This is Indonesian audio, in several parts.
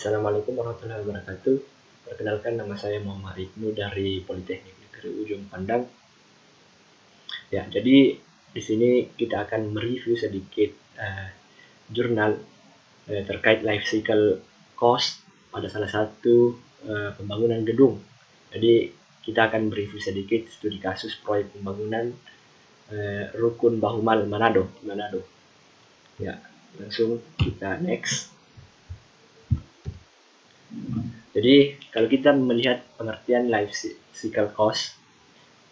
Assalamualaikum warahmatullahi wabarakatuh. Perkenalkan, nama saya Muhammad Ibnu dari Politeknik Negeri Ujung Pandang. Ya, jadi di sini kita akan mereview sedikit jurnal terkait life cycle cost pada salah satu pembangunan gedung. Jadi kita akan mereview sedikit studi kasus proyek pembangunan Rukun Bahumal Manado. Ya, langsung kita next. Jadi kalau kita melihat pengertian life cycle cost,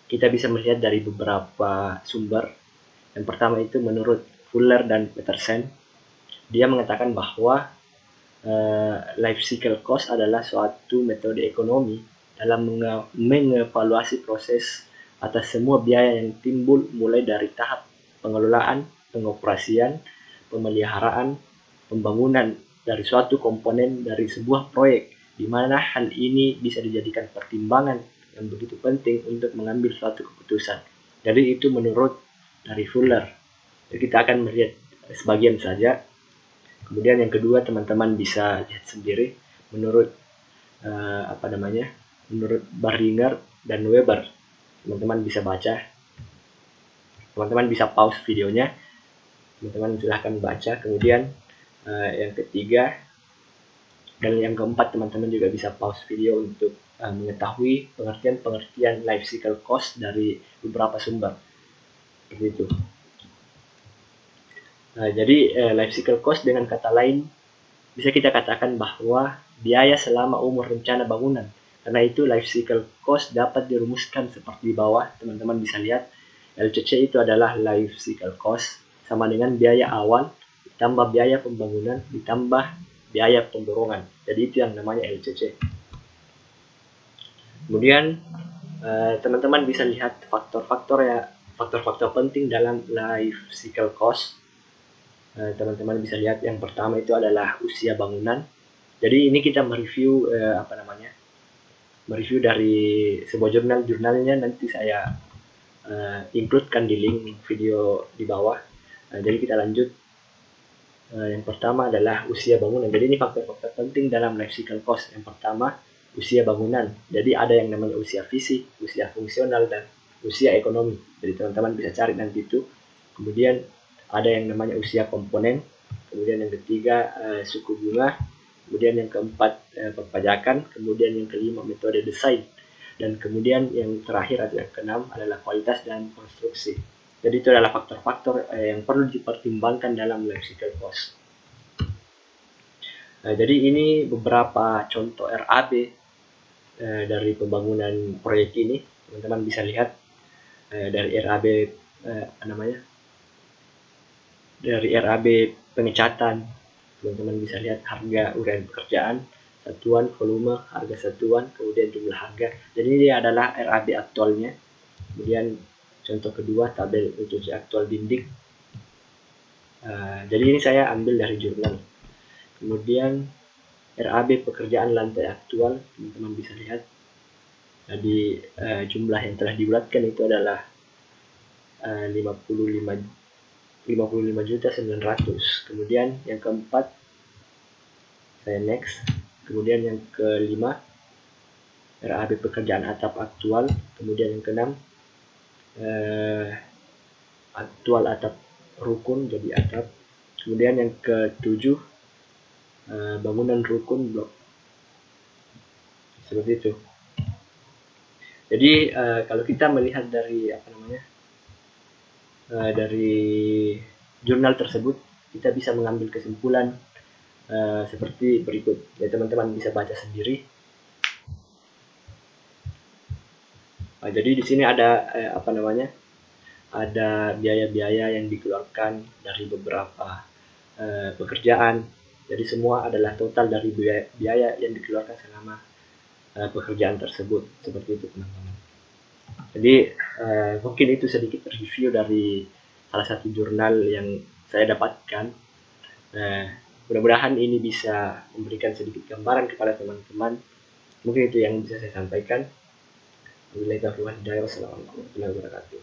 kita bisa melihat dari beberapa sumber. Yang pertama itu menurut Fuller dan Petersen, dia mengatakan bahwa life cycle cost adalah suatu metode ekonomi dalam mengevaluasi proses atas semua biaya yang timbul mulai dari tahap pengelolaan, pengoperasian, pemeliharaan, pembangunan dari suatu komponen dari sebuah proyek, di mana hal ini bisa dijadikan pertimbangan yang begitu penting untuk mengambil suatu keputusan. Jadi itu menurut dari Fuller. Jadi kita akan melihat sebagian saja. Kemudian yang kedua, teman-teman bisa lihat sendiri menurut menurut Barringer dan Weber. Teman-teman bisa baca. Teman-teman bisa pause videonya. Teman-teman silahkan baca. Kemudian yang ketiga dan yang keempat, teman-teman juga bisa pause video untuk mengetahui pengertian life cycle cost dari beberapa sumber. Seperti itu. Jadi life cycle cost dengan kata lain bisa kita katakan bahwa biaya selama umur rencana bangunan. Karena itu life cycle cost dapat dirumuskan seperti di bawah. Teman-teman bisa lihat LCC itu adalah life cycle cost sama dengan biaya awal ditambah biaya pembangunan ditambah biaya pendorongan. Jadi itu yang namanya LCC. Kemudian teman-teman bisa lihat faktor-faktor penting dalam life cycle cost. Teman-teman bisa lihat yang pertama itu adalah usia bangunan. Jadi ini kita mereview mereview dari sebuah jurnalnya, nanti saya includekan di link video di bawah. Jadi kita lanjut. Yang pertama adalah usia bangunan. Jadi ini faktor-faktor penting dalam life cycle cost. Yang pertama, usia bangunan. Jadi ada yang namanya usia fisik, usia fungsional, dan usia ekonomi. Jadi teman-teman bisa cari nanti itu. Kemudian ada yang namanya usia komponen. Kemudian yang ketiga suku bunga. Kemudian yang keempat perpajakan. Kemudian yang kelima metode desain. Dan kemudian yang terakhir atau yang keenam adalah kualitas dan konstruksi. Jadi itu adalah faktor-faktor yang perlu dipertimbangkan dalam life cycle cost. Jadi ini beberapa contoh RAB dari pembangunan proyek ini. Teman-teman bisa lihat dari RAB dari RAB pengecatan. Teman-teman bisa lihat harga uraian pekerjaan, satuan, volume, harga satuan, kemudian jumlah harga. Jadi ini adalah RAB aktualnya. Kemudian contoh kedua, tabel UCC aktual dinding. Jadi ini saya ambil dari jurnal. Kemudian RAB pekerjaan lantai aktual, teman-teman bisa lihat. Jadi jumlah yang telah dibulatkan itu adalah 55.900. Kemudian yang keempat, saya next. Kemudian yang kelima, RAB pekerjaan atap aktual. Kemudian yang keenam, aktual atap rukun jadi atap. Kemudian yang ketujuh, bangunan rukun blok. Seperti itu. Jadi kalau kita melihat dari dari jurnal tersebut, kita bisa mengambil kesimpulan seperti berikut. Ya, teman-teman bisa baca sendiri. Jadi di sini ada ada biaya-biaya yang dikeluarkan dari beberapa pekerjaan. Jadi semua adalah total dari biaya yang dikeluarkan selama pekerjaan tersebut. Seperti itu, teman-teman. Jadi mungkin itu sedikit review dari salah satu jurnal yang saya dapatkan. Mudah-mudahan ini bisa memberikan sedikit gambaran kepada teman-teman. Mungkin itu yang bisa saya sampaikan. Wassalamualaikum warahmatullahi wabarakatuh.